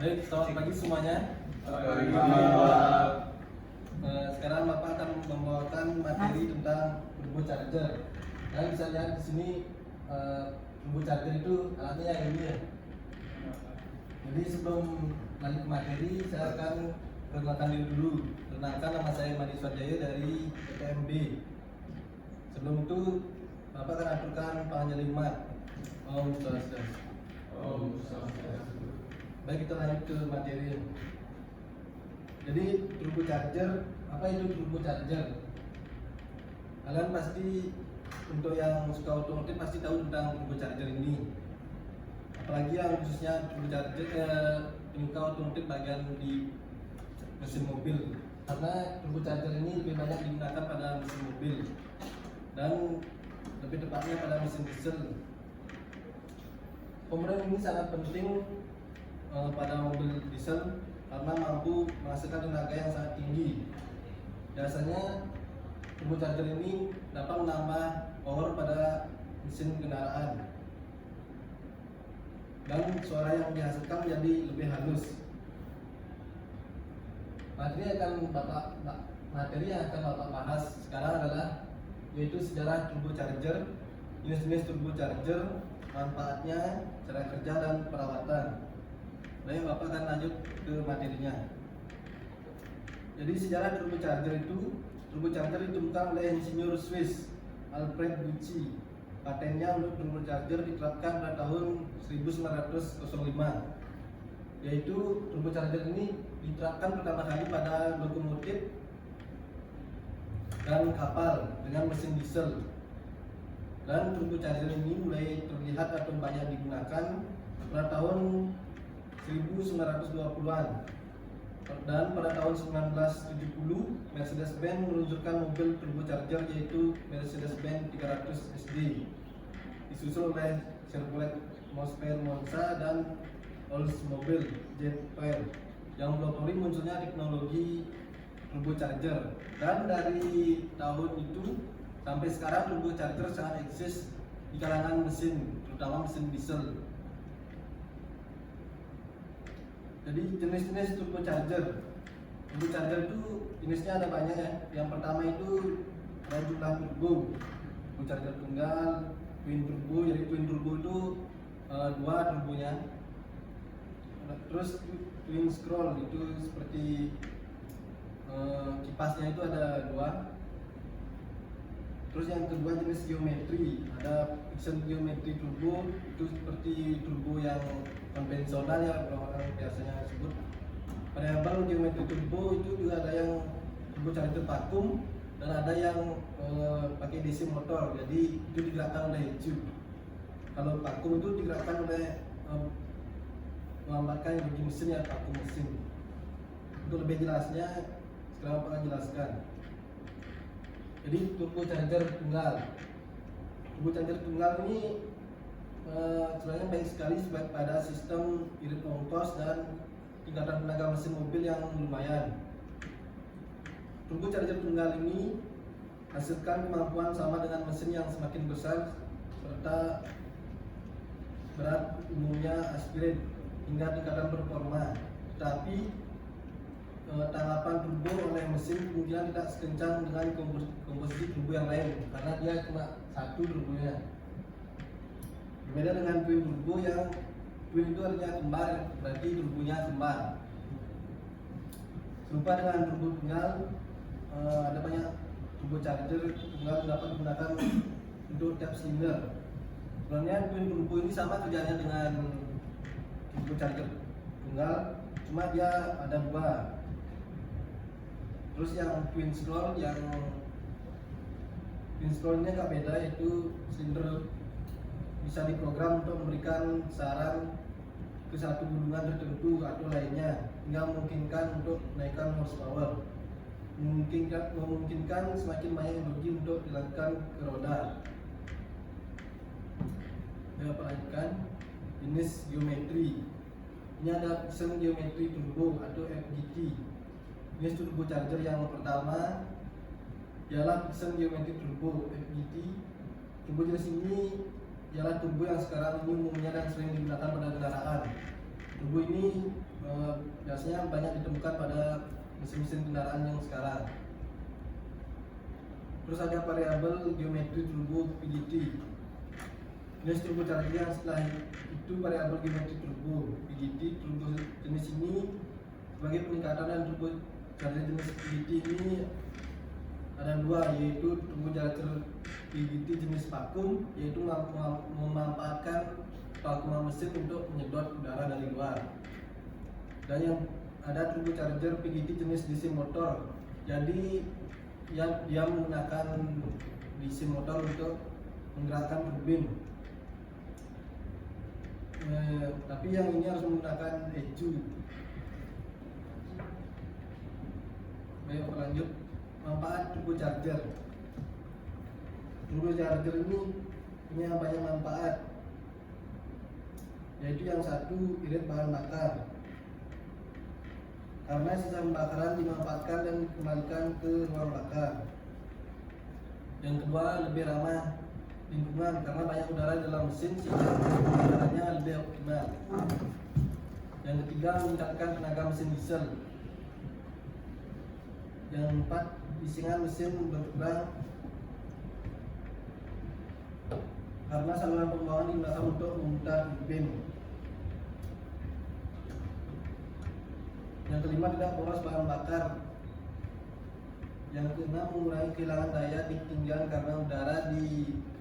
Baik, selamat pagi semuanya. Sekarang Bapak akan membawakan materi tentang turbo charger. Kalian bisa lihat di sini turbo charger itu alatnya yang ini ya. Jadi sebelum lanjut ke materi, saya akan perkenalkan diri dulu. Perkenalkan, nama saya Madi Swadjaya dari PTMB. Sebelum itu, Bapak akan aturkan panjalimat. Om Swastiastu. Baik, kita lanjut ke materi. Jadi turbo charger, apa itu turbo charger? Kalian pasti, untuk yang suka otomotif pasti tahu tentang turbo charger ini. Apalagi yang khususnya turbo charger penyuka otomotif bagian di mesin mobil. Karena turbo charger ini lebih banyak digunakan pada mesin mobil dan lebih tepatnya pada mesin diesel. Komponen ini sangat penting pada mobil diesel karena mampu menghasilkan tenaga yang sangat tinggi. Biasanya turbo charger ini dapat menambah power pada mesin kendaraan dan suara yang dihasilkan menjadi lebih halus. Materi yang akan Bapak bahas sekarang adalah yaitu sejarah turbo charger, jenis-jenis turbo charger, manfaatnya, cara kerja dan perawatan. Baik, Bapak akan lanjut ke materinya. Jadi sejarah turbo charger ditemukan oleh insinyur Swiss Alfred Bucci. Patennya untuk turbo charger diterapkan pada tahun 1905. Yaitu turbo charger ini diterapkan pertama kali pada lokomotif dan kapal dengan mesin diesel. Dan turbo charger ini mulai terlihat atau banyak digunakan pada tahun 1920-an. Dan pada tahun 1970 Mercedes-Benz meluncurkan mobil turbocharger yaitu Mercedes-Benz 300 SD, disusul oleh Chevrolet Monza dan Oldsmobile Jet-Fair yang melopori munculnya teknologi turbocharger. Dan dari tahun itu sampai sekarang turbocharger sangat eksis di kalangan mesin, terutama mesin diesel. Jadi jenis-jenis turbocharger itu jenisnya ada banyak ya. Yang pertama itu ada jumlah turbo, turbocharger tunggal, twin turbo. Jadi twin turbo itu dua turbonya. Terus twin scroll itu seperti kipasnya itu ada dua. Terus yang kedua jenis geometri, ada friction geometri turbo, itu seperti turbo yang konvensional ya orang biasanya sebut. Variabel geometri turbo itu juga ada yang turbo charger vakum dan ada yang pakai DC motor, jadi itu digerakkan oleh tube. Kalau vakum itu digerakkan oleh melambatkan energi mesin ya, vakum mesin. Untuk lebih jelasnya sekarang Bapak akan jelaskan. Jadi turbo charger tunggal ini sebenarnya baik sekali pada sistem irit ongkos dan tingkatan tenaga mesin mobil yang lumayan. Turbo charger tunggal ini hasilkan kemampuan sama dengan mesin yang semakin besar serta berat umumnya aspirate hingga tingkatan performa. Tetapi tanggapan turbo oleh mesin kemungkinan tidak sekencang dengan komposisi turbo yang lain karena dia cuma satu turbonya. Berbeda dengan twin turbo yang twin itu artinya kembar, berarti turbonya kembar. Serupa dengan turbo tunggal, ada banyak turbo charger tunggal dapat digunakan untuk tiap silinder. Sebenarnya twin turbo ini sama kerjanya dengan turbo charger tunggal, cuma dia ada dua. Terus yang twin scroll ini agak beda, yaitu silinder bisa diprogram untuk memberikan saran ke satu gulungan tertentu atau lainnya hingga memungkinkan untuk menaikkan horsepower, memungkinkan semakin banyak energi untuk dilakukan ke roda. Saya lanjutkan jenis geometri. Ini ada friction geometri turbo atau FGT. Jenis turbo charger yang pertama ialah friction geometri turbo FGT. Turbo jenis ini ialah turbo yang sekarang ini umumnya dan sering digunakan pada kendaraan, turbo ini biasanya banyak ditemukan pada mesin-mesin kendaraan yang sekarang. Terus ada variabel geometri turbo PGT. Jenis turbocharger yang setelah itu variabel geometri turbo PGT. Turbo jenis ini sebagai peningkatan, dan turbocharger jenis PGT ini ada dua, yaitu turbocharger PGT jenis vakum, yaitu memanfaatkan vakum mesin untuk menyedot udara dari luar. Dan yang ada turbocharger PGT jenis DC motor, jadi dia menggunakan DC motor untuk menggerakkan turbin. Tapi yang ini harus menggunakan ECU. Baik, lanjut. Manfaat turbocharger. Turbocharger ini punya banyak manfaat, yaitu yang satu, irit bahan bakar, karena sisa pembakaran dimanfaatkan dan dikembalikan ke ruang bakar. Yang kedua, lebih ramah lingkungan karena banyak udara di dalam mesin sehingga udaranya lebih optimal. Yang ketiga, meningkatkan tenaga mesin diesel. Yang keempat, bisingan mesin berkurang karena saluran pembawaan digunakan untuk memutar turbin. Yang kelima, tidak boros bahan bakar. Yang keenam, mengurangi kehilangan daya di ketinggian karena udara di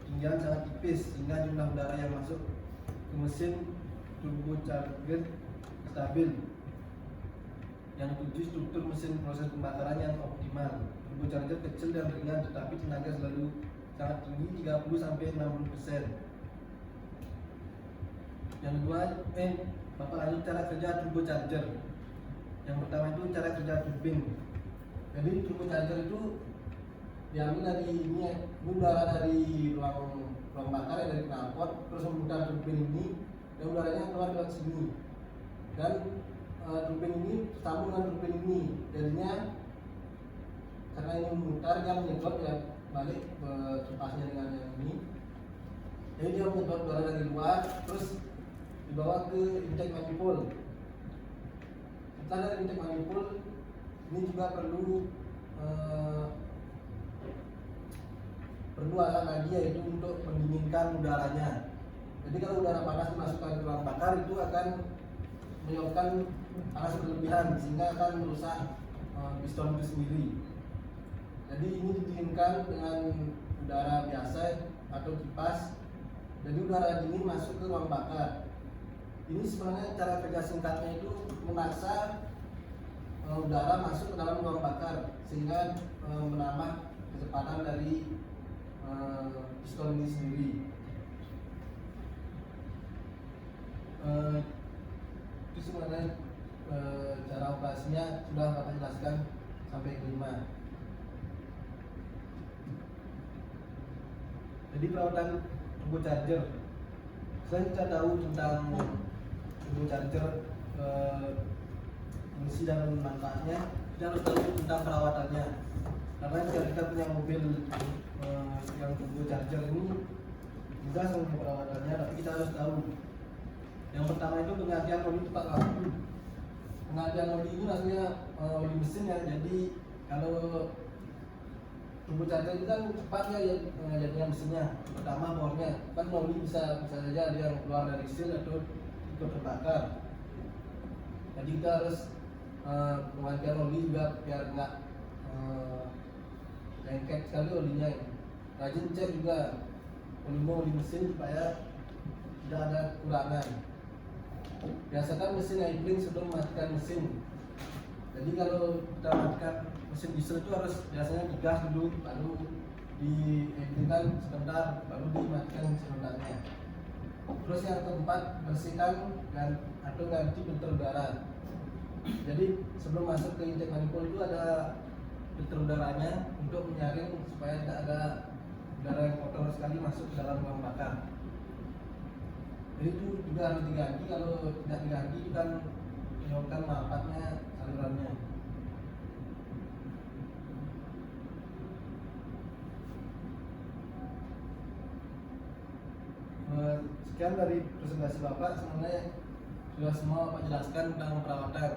ketinggian sangat tipis sehingga jumlah udara yang masuk ke mesin turbocharger stabil. Yang tujuh, struktur mesin proses pembakaran yang optimal. Turbocharger kecil dan ringan tetapi tenaga selalu sangat tinggi, 30-60%. Yang kedua, Bapak lanjut cara kerja turbocharger. Yang pertama itu cara kerja turbin. Jadi turbocharger itu diambil dari ini, udara dari ruang bakar ya, dari knalpot, terus memutar turbin ini, dan udaranya keluar lewat sini. Dan turbin ini sambung dengan turbin ini, jadinya karena ini memutar, dia menyedot ya balik ke kipasnya dengan yang ini. Jadi dia menyedot udara dari luar, terus dibawa ke intake manifold. Setelah dari intake manifold, ini juga perlu alat lagi, yaitu untuk mendinginkan udaranya. Jadi kalau udara panas dimasukkan ke ruang bakar, itu akan menyebabkan panas berlebihan sehingga akan merusak piston itu sendiri. Jadi ini didinginkan dengan udara biasa atau kipas. Jadi udara dingin masuk ke ruang bakar. Ini sebenarnya cara kerja singkatnya itu memaksa udara masuk ke dalam ruang bakar sehingga menambah kecepatan dari piston ini sendiri. Itu sebenarnya cara operasinya sudah Bapak jelaskan sampai kelima. Jadi perawatan turbocharger. Selain kita tahu tentang turbocharger, fungsi dan manfaatnya, kita harus tahu tentang perawatannya. Karena jika kita punya mobil yang turbocharger ini mudah sekali perawatannya, tapi kita harus tahu. Yang pertama itu penggantian oli tepat waktu. Penggantian oli ini maksudnya oli mesin ya. Jadi kalau turbocharger itu kan cepat ya jadinya mesinnya. Pertama bornya kan oli bisa saja ada yang keluar dari seal atau ikut terbakar. Jadi kita harus penggantian oli juga biar nggak lengket sekali olinya. Rajin cek juga oli mesin supaya tidak ada kurangan. Biasakan mesin idling sebelum mematikan mesin. Jadi kalau kita matikan mesin diesel itu harus biasanya digas dulu, baru diidlingkan sebentar, baru dimatikan sebenarnya. Terus yang keempat, bersihkan atau ganti filter udara. Jadi sebelum masuk ke intake manifold itu ada filter udaranya untuk menyaring supaya tidak ada udara yang kotor sekali masuk ke dalam ruang bakar. Jadi itu juga harus diganti. Kalau tidak diganti itu kan menyebabkan mampatnya salurannya. Sekian dari presentasi Bapak. Sebenarnya sudah semua Bapak jelaskan tentang perawatan.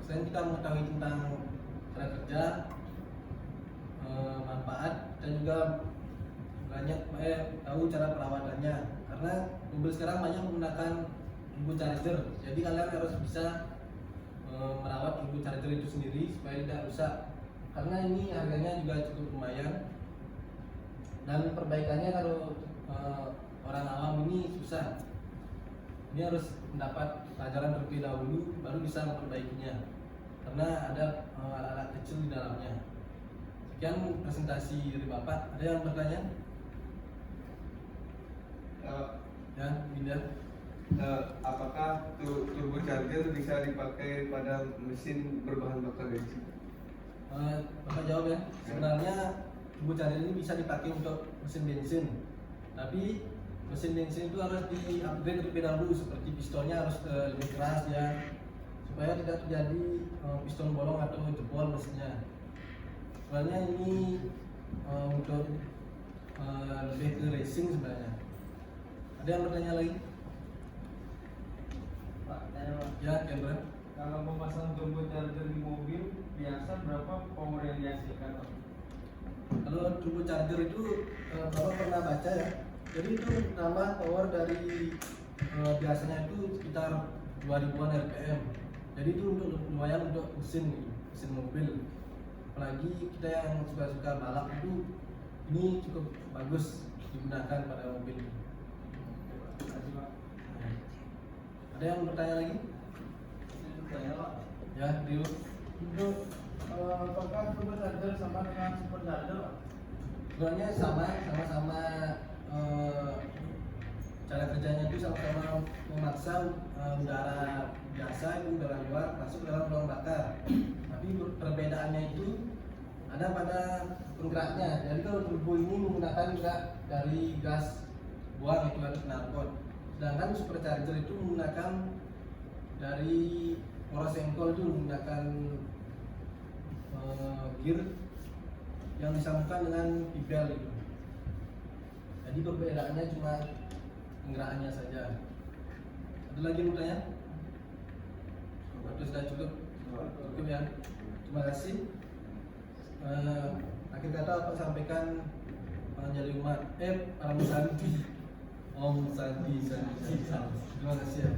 Selain kita mengetahui tentang cara kerja, manfaat, dan juga banyak tahu cara perawatannya. Karena mobil sekarang banyak menggunakan turbo charger, jadi kalian harus bisa merawat turbo charger itu sendiri supaya tidak rusak. Karena ini harganya juga cukup lumayan, dan perbaikannya kalau orang awam ini susah. Ini harus mendapat pelajaran terlebih dahulu baru bisa memperbaikinya, karena ada alat-alat kecil di dalamnya. Sekian presentasi dari Bapak. Ada yang bertanya? Ya, Binda. Apakah turbo charger bisa dipakai pada mesin berbahan bakar bensin? Bapak jawab ya. Sebenarnya turbo charger ini bisa dipakai untuk mesin bensin, tapi mesin bensin itu harus di-upgrade terlebih dahulu, seperti pistonnya harus lebih keras ya, supaya tidak terjadi piston bolong atau jebol mesinnya. Sebenarnya ini untuk lebih ke racing sebenarnya. Ada yang bertanya lagi? Pak, tanya Pak. Ya, Kendra. Kalau memasang turbo charger di mobil biasa berapa power yang dihasilkan Pak? Kalau turbo charger itu Bapak pernah baca ya. Jadi itu nambah power dari biasanya itu sekitar 2000-an RPM. Jadi itu untuk lumayan untuk mesin mobil. Apalagi kita yang suka-suka balap itu, ini cukup bagus digunakan pada mobil. Terima kasih Pak. Ada yang bertanya lagi? Saya Pak. Ya, Rio. Untuk apakah turbo charger sama dengan super charger Pak? Sebenarnya sama-sama cara kerjanya itu sama-sama memaksa udara biasa itu udara luar masuk ke dalam ruang bakar. Tapi perbedaannya itu ada pada penggeraknya. Jadi kalau turbo ini menggunakan gerak dari gas buang itu atau knalpot. Sedangkan supercharger itu menggunakan dari poros engkol, itu menggunakan gear yang disambungkan dengan pibel itu. Jadi perbedaannya cuma penggerakannya saja. Ada lagi yang mau tanya? Waktu sudah cukup ya. Terima kasih. Akhir kata apa sampaikan Jali Umat Om Sandi. Terima kasih ya.